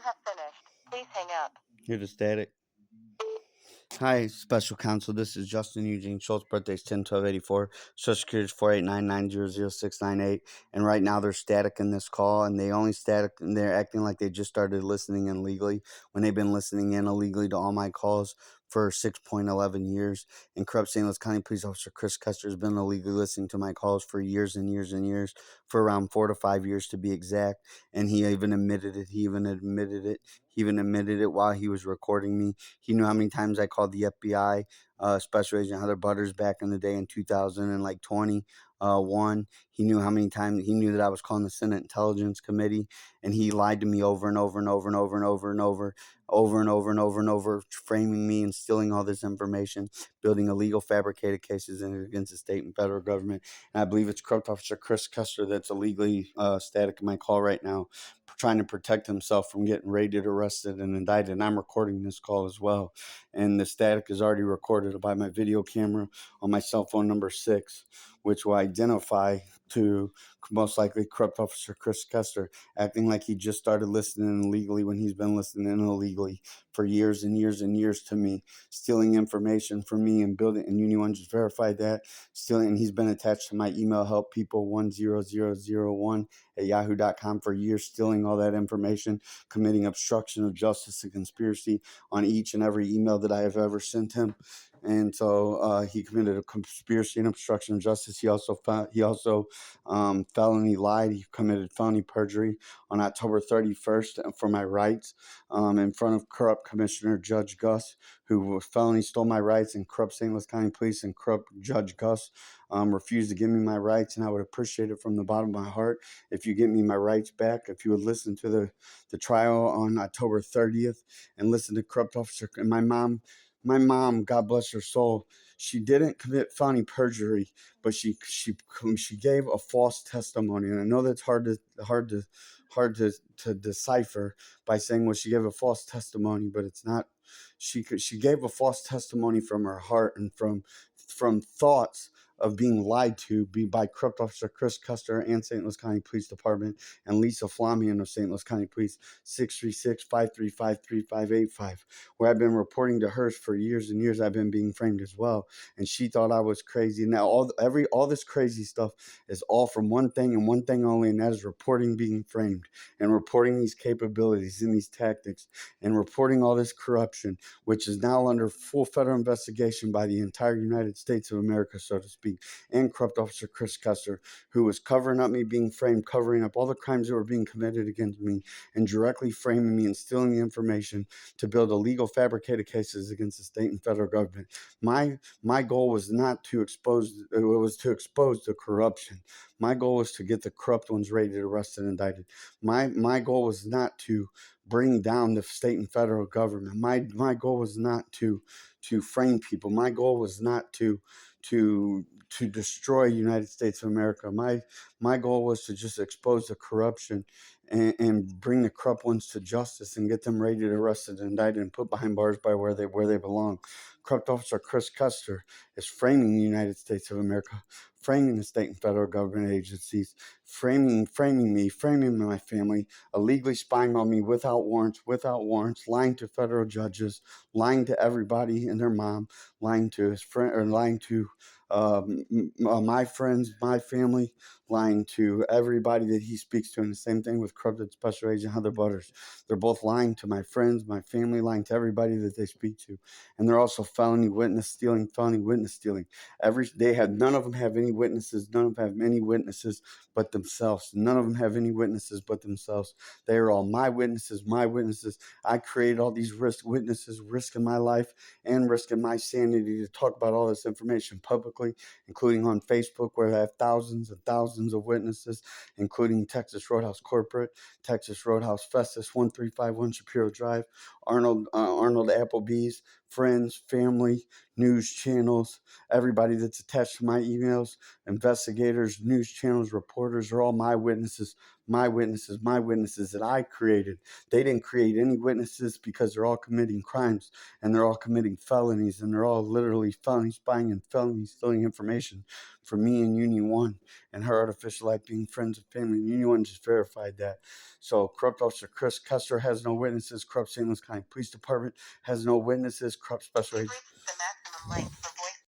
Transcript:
have finished. Please hang up. Hear the static. Hi, special counsel. This is Justin Eugene Schultz. Birthday's 10/12/84. Social Security is 489900698. And right now they're static in this call, and they only static, and they're acting like they just started listening in illegally when they've been listening in illegally to all my calls for 6.11 years. And corrupt St. Louis County Police Officer Chris Custer has been illegally listening to my calls for years and years and years, for around 4 to 5 years to be exact. And he even admitted it. He even admitted it while he was recording me. He knew how many times I called the FBI, Special Agent Heather Butters back in the day in 2021. He knew how many times. He knew that I was calling the Senate Intelligence Committee, and he lied to me over and over and over and over and over and over and over, framing me and stealing all this information, building illegal fabricated cases against the state and federal government. And I believe it's Corrupt Officer Chris Custer that's illegally static in my call right now, trying to protect himself from getting raided, arrested, and indicted. And I'm recording this call as well. And the static is already recorded by my video camera on my cell phone number 6, which will identify to most likely Corrupt Officer Chris Custer, acting like he just started listening illegally when he's been listening illegally for years and years and years to me, stealing information from me and building. And anyone just verified that, stealing. And he's been attached to my email, helppeople10001@yahoo.com, for years, stealing all that information, committing obstruction of justice and conspiracy on each and every email that I have ever sent him. And so he committed a conspiracy and obstruction of justice. He also felony lied. He committed felony perjury on October 31st for my rights in front of corrupt Commissioner Judge Gus, who felony stole my rights, and corrupt St. Louis County Police and corrupt Judge Gus refused to give me my rights. And I would appreciate it from the bottom of my heart if you get me my rights back, if you would listen to the trial on October 30th and listen to corrupt officer. And my mom, God bless her soul, she didn't commit felony perjury, but she gave a false testimony. And I know that's hard to decipher by saying, well, she gave a false testimony, but it's not. She gave a false testimony from her heart and from thoughts of being lied to by corrupt officer Chris Custer and St. Louis County Police Department and Lisa Flamian of St. Louis County Police, 636-535-3585, where I've been reporting to her for years and years. I've been being framed as well, and she thought I was crazy. Now all this crazy stuff is all from one thing and one thing only, and that is reporting being framed and reporting these capabilities and these tactics and reporting all this corruption, which is now under full federal investigation by the entire United States of America, so to speak, and corrupt officer Chris Custer, who was covering up me being framed, covering up all the crimes that were being committed against me, and directly framing me and stealing the information to build illegal fabricated cases against the state and federal government. My goal was not to expose, it was to expose the corruption. My goal was to get the corrupt ones raided, arrested, and indicted. My goal was not to bring down the state and federal government. My goal was not to frame people. My goal was not to destroy United States of America. My goal was to just expose the corruption and bring the corrupt ones to justice and get them raided, arrested, and indicted and put behind bars by where they belong. Corrupt officer Chris Custer is framing the United States of America, framing the state and federal government agencies, framing me, framing my family, illegally spying on me without warrants, lying to federal judges, lying to everybody and their mom, lying to his friend, or lying to my friends, my family, lying to everybody that he speaks to. And the same thing with corrupted Special Agent Heather Butters. They're both lying to my friends, my family, lying to everybody that they speak to. And they're also felony witness stealing. None of them have any witnesses. None of them have any witnesses but themselves. None of them have any witnesses but themselves. They are all my witnesses. I created all these witnesses, risking my life and risking my sanity to talk about all this information publicly, including on Facebook, where I have thousands and thousands of witnesses, including Texas Roadhouse Corporate, Texas Roadhouse Festus, 1351 Shapiro Drive, Arnold Applebee's, friends, family, news channels, everybody that's attached to my emails, investigators, news channels, reporters, are all my witnesses, my witnesses that I created. They didn't create any witnesses because they're all committing crimes and they're all committing felonies and they're all literally felony spying and felony stealing information from me and Union One and her artificial life being friends and family. And Union One just verified that. So corrupt officer Chris Kessler has no witnesses. Corrupt St. Louis County Police Department has no witnesses. Corrupt special agent. Reached the maximum length.